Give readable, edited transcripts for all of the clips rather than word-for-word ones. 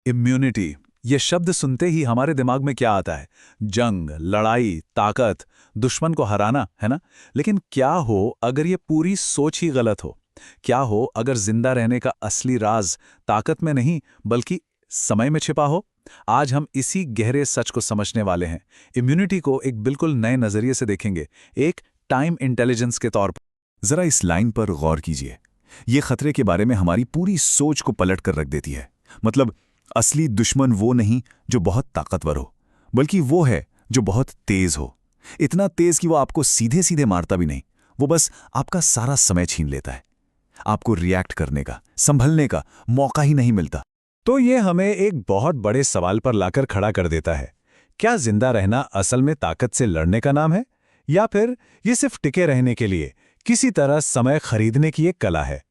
Immunity, ये शब्द सुनते ही हमारे दिमाग में क्या आता है? जंग, लड़ाई, ताकत, दुश्मन को हराना, है ना? लेकिन क्या हो अगर ये पूरी सोच ही गलत हो? क्या हो अगर जिंदा रहने का असली राज ताकत में नहीं बल्कि समय में छिपा हो? आज हम इसी गहरे सच को समझने वाले हैं। इम्यूनिटी को एक बिल्कुल नए नजरिए से देखेंगे, एक टाइम इंटेलिजेंस के तौर पर। जरा इस लाइन पर गौर कीजिए। ये खतरे के बारे में हमारी पूरी सोच को पलट कर रख देती है। मतलब असली दुश्मन वो नहीं जो बहुत ताकतवर हो, बल्कि वो है जो बहुत तेज हो। इतना तेज कि वो आपको सीधे सीधे मारता भी नहीं, वो बस आपका सारा समय छीन लेता है। आपको रिएक्ट करने का, संभलने का मौका ही नहीं मिलता। तो ये हमें एक बहुत बड़े सवाल पर लाकर खड़ा कर देता है। क्या जिंदा रहना असल में ताकत से लड़ने का नाम है, या फिर ये सिर्फ टिके रहने के लिए किसी तरह समय खरीदने की एक कला है?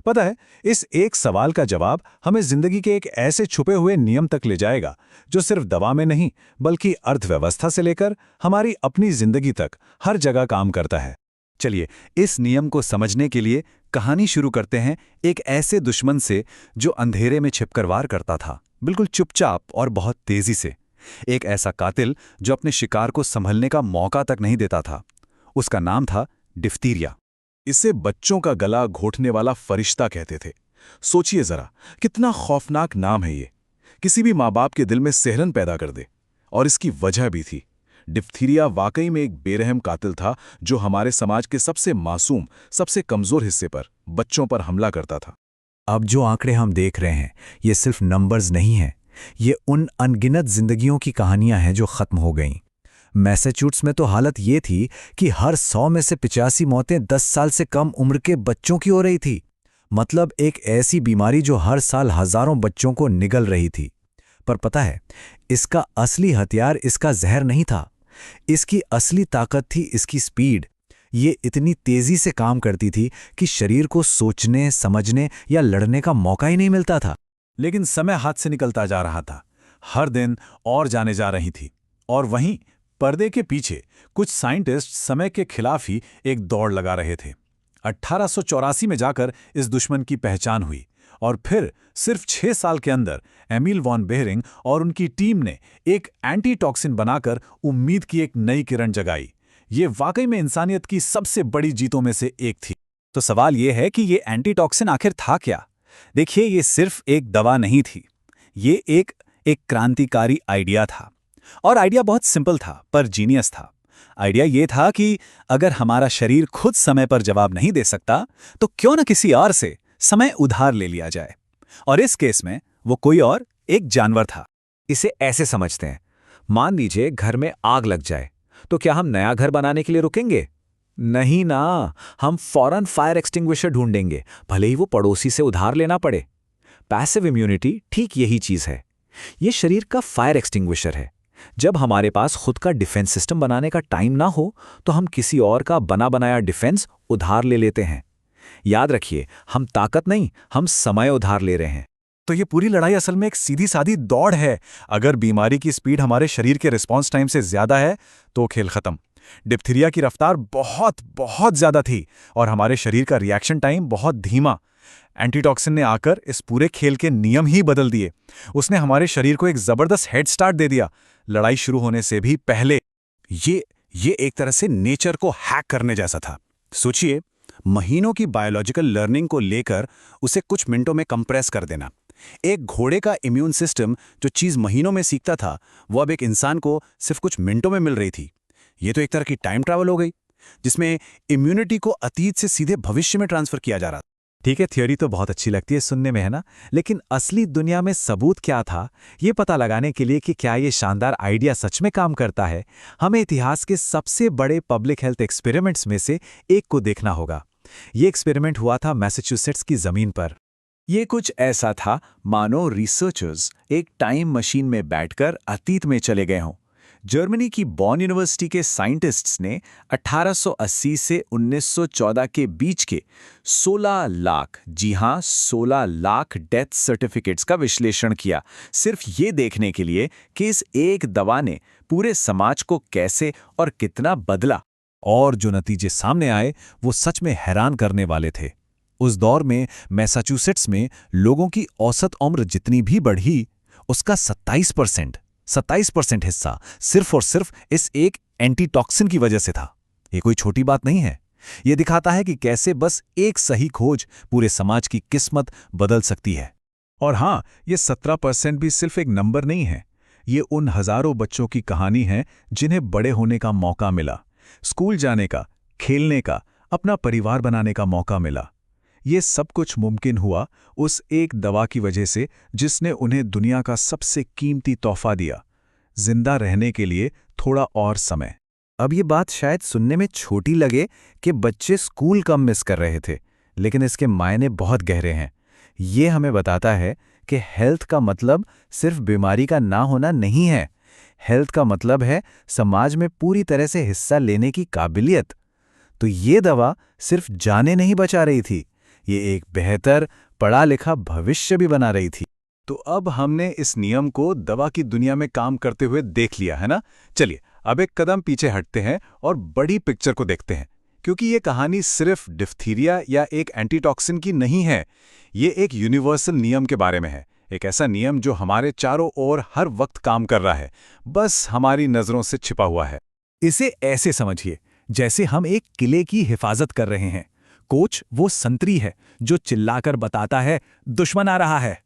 पता है, इस एक सवाल का जवाब हमें जिंदगी के एक ऐसे छुपे हुए नियम तक ले जाएगा जो सिर्फ दवा में नहीं बल्कि अर्थव्यवस्था से लेकर हमारी अपनी जिंदगी तक हर जगह काम करता है। चलिए, इस नियम को समझने के लिए कहानी शुरू करते हैं एक ऐसे दुश्मन से जो अंधेरे में छिपकर वार करता था, बिल्कुल चुपचाप और बहुत तेजी से। एक ऐसा कातिल जो अपने शिकार को संभलने का मौका तक नहीं देता था। उसका नाम था डिफ्थीरिया। इसे बच्चों का गला घोटने वाला फरिश्ता कहते थे। सोचिए जरा, कितना खौफनाक नाम है ये। किसी भी माँ बाप के दिल में सिहरन पैदा कर दे। और इसकी वजह भी थी। डिफ्थीरिया वाकई में एक बेरहम कातिल था जो हमारे समाज के सबसे मासूम, सबसे कमजोर हिस्से पर, बच्चों पर हमला करता था। अब जो आंकड़े हम देख रहे हैं, ये सिर्फ नंबर्स नहीं हैं। ये उन अनगिनत जिंदगियों की कहानियां हैं जो खत्म हो गईं। मैसाचुसेट्स में तो हालत ये थी कि हर 100 में से 85 मौतें 10 साल से कम उम्र के बच्चों की हो रही थी। मतलब एक ऐसी बीमारी जो हर साल हजारों बच्चों को निगल रही थी। पर पता है, इसका असली हथियार इसका जहर नहीं था। इसकी असली ताकत थी इसकी स्पीड। ये इतनी तेजी से काम करती थी कि शरीर को सोचने, समझने या लड़ने का मौका ही नहीं मिलता था। लेकिन समय हाथ से निकलता जा रहा था। हर दिन और जाने जा रही थी। और वहीं पर्दे के पीछे कुछ साइंटिस्ट समय के खिलाफ ही एक दौड़ लगा रहे थे। 1884 में जाकर इस दुश्मन की पहचान हुई और फिर सिर्फ 6 साल के अंदर एमिल वॉन बेहरिंग और उनकी टीम ने एक एंटीटॉक्सिन बनाकर उम्मीद की एक नई किरण जगाई। ये वाकई में इंसानियत की सबसे बड़ी जीतों में से एक थी। तो सवाल ये है कि ये एंटीटॉक्सिन आखिर था क्या? देखिए, ये सिर्फ एक दवा नहीं थी। ये एक क्रांतिकारी आइडिया था। और आइडिया बहुत सिंपल था पर जीनियस था। आइडिया ये था कि अगर हमारा शरीर खुद समय पर जवाब नहीं दे सकता तो क्यों न किसी और से समय उधार ले लिया जाए। और इस केस में वो कोई और एक जानवर था। इसे ऐसे समझते हैं, मान लीजिए घर में आग लग जाए, तो क्या हम नया घर बनाने के लिए रुकेंगे? नहीं ना, हम फौरन फायर एक्सटिंग्विशर ढूंढेंगे, भले ही वो पड़ोसी से उधार लेना पड़े। पैसिव इम्यूनिटी ठीक यही चीज है। ये शरीर का फायर एक्सटिंग्विशर है। जब हमारे पास खुद का डिफेंस सिस्टम बनाने का टाइम ना हो तो हम किसी और का बना बनाया डिफेंस उधार ले लेते हैं। याद रखिए, हम ताकत नहीं, हम समय उधार ले रहे हैं। तो ये पूरी लड़ाई असल में एक सीधी सादी दौड़ है। अगर बीमारी की स्पीड हमारे शरीर के रिस्पॉन्स टाइम से ज्यादा है तो खेल खत्म। डिप्थीरिया की रफ्तार बहुत बहुत ज्यादा थी और हमारे शरीर का रिएक्शन टाइम बहुत धीमा। एंटीटॉक्सिन ने आकर इस पूरे खेल के नियम ही बदल दिए। उसने हमारे शरीर को एक जबरदस्त हेड स्टार्ट दे दिया, लड़ाई शुरू होने से भी पहले। ये एक तरह से नेचर को हैक करने जैसा था। सोचिए, महीनों की बायोलॉजिकल लर्निंग को लेकर उसे कुछ मिनटों में कंप्रेस कर देना। एक घोड़े का इम्यून सिस्टम जो चीज महीनों में सीखता था, वो अब एक इंसान को सिर्फ कुछ मिनटों में मिल रही थी। ये तो एक तरह की टाइम ट्रैवल हो गई, जिसमें इम्यूनिटी को अतीत से सीधे भविष्य में ट्रांसफर किया जा रहा था। ठीक है, थियोरी तो बहुत अच्छी लगती है सुनने में, है ना? लेकिन असली दुनिया में सबूत क्या था, ये पता लगाने के लिए कि क्या ये शानदार आइडिया सच में काम करता है, हमें इतिहास के सबसे बड़े पब्लिक हेल्थ एक्सपेरिमेंट्स में से एक को देखना होगा। ये एक्सपेरिमेंट हुआ था मैसाचुसेट्स की जमीन पर। ये कुछ ऐसा था मानो रिसर्चर्स एक टाइम मशीन में बैठकर अतीत में चले गए हों। जर्मनी की बॉन यूनिवर्सिटी के साइंटिस्ट्स ने 1880 से 1914 के बीच के 16 लाख, जी हां 16 लाख डेथ सर्टिफिकेट्स का विश्लेषण किया, सिर्फ ये देखने के लिए कि इस एक दवा ने पूरे समाज को कैसे और कितना बदला। और जो नतीजे सामने आए वो सच में हैरान करने वाले थे। उस दौर में मैसाचुसेट्स में लोगों की औसत उम्र जितनी भी बढ़ी, उसका 27% हिस्सा सिर्फ और सिर्फ इस एक एंटीटॉक्सिन की वजह से था। ये कोई छोटी बात नहीं है। ये दिखाता है कि कैसे बस एक सही खोज पूरे समाज की किस्मत बदल सकती है। और हाँ, ये 17% भी सिर्फ एक नंबर नहीं है। ये उन हजारों बच्चों की कहानी है जिन्हें बड़े होने का मौका मिला, स्कूल जाने का, खेलने का, अपना परिवार बनाने का मौका मिला। ये सब कुछ मुमकिन हुआ उस एक दवा की वजह से जिसने उन्हें दुनिया का सबसे कीमती तोहफा दिया, जिंदा रहने के लिए थोड़ा और समय। अब ये बात शायद सुनने में छोटी लगे कि बच्चे स्कूल कम मिस कर रहे थे, लेकिन इसके मायने बहुत गहरे हैं। ये हमें बताता है कि हेल्थ का मतलब सिर्फ बीमारी का ना होना नहीं है। हेल्थ का मतलब है समाज में पूरी तरह से हिस्सा लेने की काबिलियत। तो ये दवा सिर्फ जाने नहीं बचा रही थी, ये एक बेहतर पढ़ा लिखा भविष्य भी बना रही थी। तो अब हमने इस नियम को दवा की दुनिया में काम करते हुए देख लिया है ना। चलिए अब एक कदम पीछे हटते हैं और बड़ी पिक्चर को देखते हैं, क्योंकि ये कहानी सिर्फ डिफ्थीरिया या एक एंटीटॉक्सिन की नहीं है। ये एक यूनिवर्सल नियम के बारे में है, एक ऐसा नियम जो हमारे चारों ओर हर वक्त काम कर रहा है, बस हमारी नजरों से छिपा हुआ है। इसे ऐसे समझिए जैसे हम एक किले की हिफाजत कर रहे हैं। कोच वो संतरी है जो चिल्लाकर बताता है दुश्मन आ रहा है।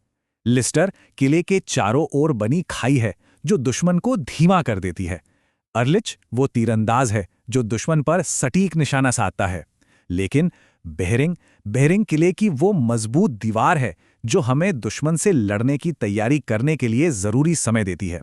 लिस्टर किले के चारों ओर बनी खाई है जो दुश्मन को धीमा कर देती है। अर्लिच वो तीरंदाज है जो दुश्मन पर सटीक निशाना साधता है। लेकिन बेहरिंग किले की वो मजबूत दीवार है जो हमें दुश्मन से लड़ने की तैयारी करने के लिए जरूरी समय देती है,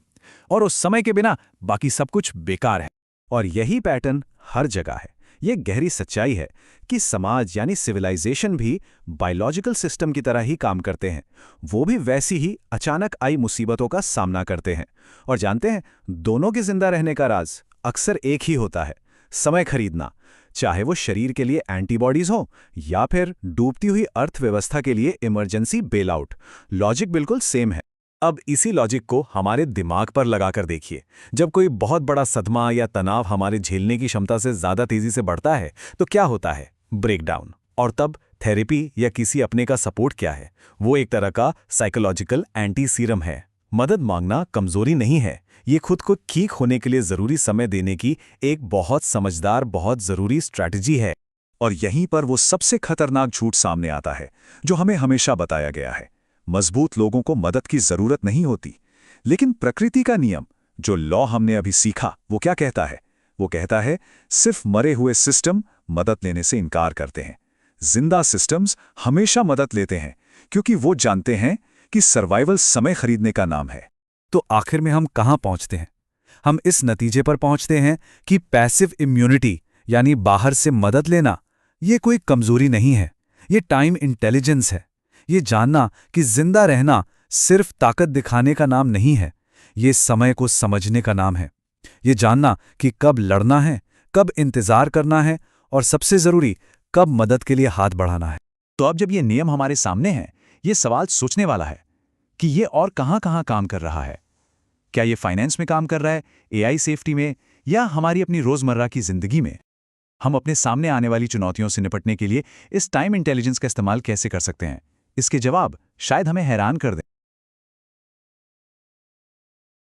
और उस समय के बिना बाकी सब कुछ बेकार है। और यही पैटर्न हर जगह है। ये गहरी सच्चाई है कि समाज यानी सिविलाइजेशन भी बायोलॉजिकल सिस्टम की तरह ही काम करते हैं। वो भी वैसी ही अचानक आई मुसीबतों का सामना करते हैं। और जानते हैं, दोनों के जिंदा रहने का राज अक्सर एक ही होता है, समय खरीदना। चाहे वो शरीर के लिए एंटीबॉडीज हो या फिर डूबती हुई अर्थव्यवस्था के लिए इमरजेंसी बेल आउट, लॉजिक बिल्कुल सेम है। अब इसी लॉजिक को हमारे दिमाग पर लगाकर देखिए। जब कोई बहुत बड़ा सदमा या तनाव हमारे झेलने की क्षमता से ज्यादा तेजी से बढ़ता है तो क्या होता है? ब्रेकडाउन। और तब थेरेपी या किसी अपने का सपोर्ट क्या है? वो एक तरह का साइकोलॉजिकल एंटी सीरम है। मदद मांगना कमजोरी नहीं है, ये खुद को ठीक होने के लिए जरूरी समय देने की एक बहुत समझदार, बहुत जरूरी स्ट्रैटेजी है। और यहीं पर वो सबसे खतरनाक झूठ सामने आता है जो हमें हमेशा बताया गया है। मजबूत लोगों को मदद की जरूरत नहीं होती। लेकिन प्रकृति का नियम, जो लॉ हमने अभी सीखा, वो क्या कहता है? वो कहता है सिर्फ मरे हुए सिस्टम मदद लेने से इनकार करते हैं। जिंदा सिस्टम्स हमेशा मदद लेते हैं, क्योंकि वो जानते हैं कि सर्वाइवल समय खरीदने का नाम है। तो आखिर में हम कहाँ पहुंचते हैं? हम इस नतीजे पर पहुंचते हैं कि पैसिव इम्यूनिटी यानी बाहर से मदद लेना, ये कोई कमजोरी नहीं है, ये टाइम इंटेलिजेंस है। ये जानना कि जिंदा रहना सिर्फ ताकत दिखाने का नाम नहीं है, ये समय को समझने का नाम है। ये जानना कि कब लड़ना है, कब इंतजार करना है, और सबसे जरूरी कब मदद के लिए हाथ बढ़ाना है। तो अब जब ये नियम हमारे सामने है, ये सवाल सोचने वाला है कि ये और कहाँ-कहाँ काम कर रहा है। क्या ये फाइनेंस में काम कर रहा है, एआई सेफ्टी में, या हमारी अपनी रोजमर्रा की जिंदगी में? हम अपने सामने आने वाली चुनौतियों से निपटने के लिए इस टाइम इंटेलिजेंस का इस्तेमाल कैसे कर सकते हैं? इसके जवाब शायद हमें हैरान कर दें।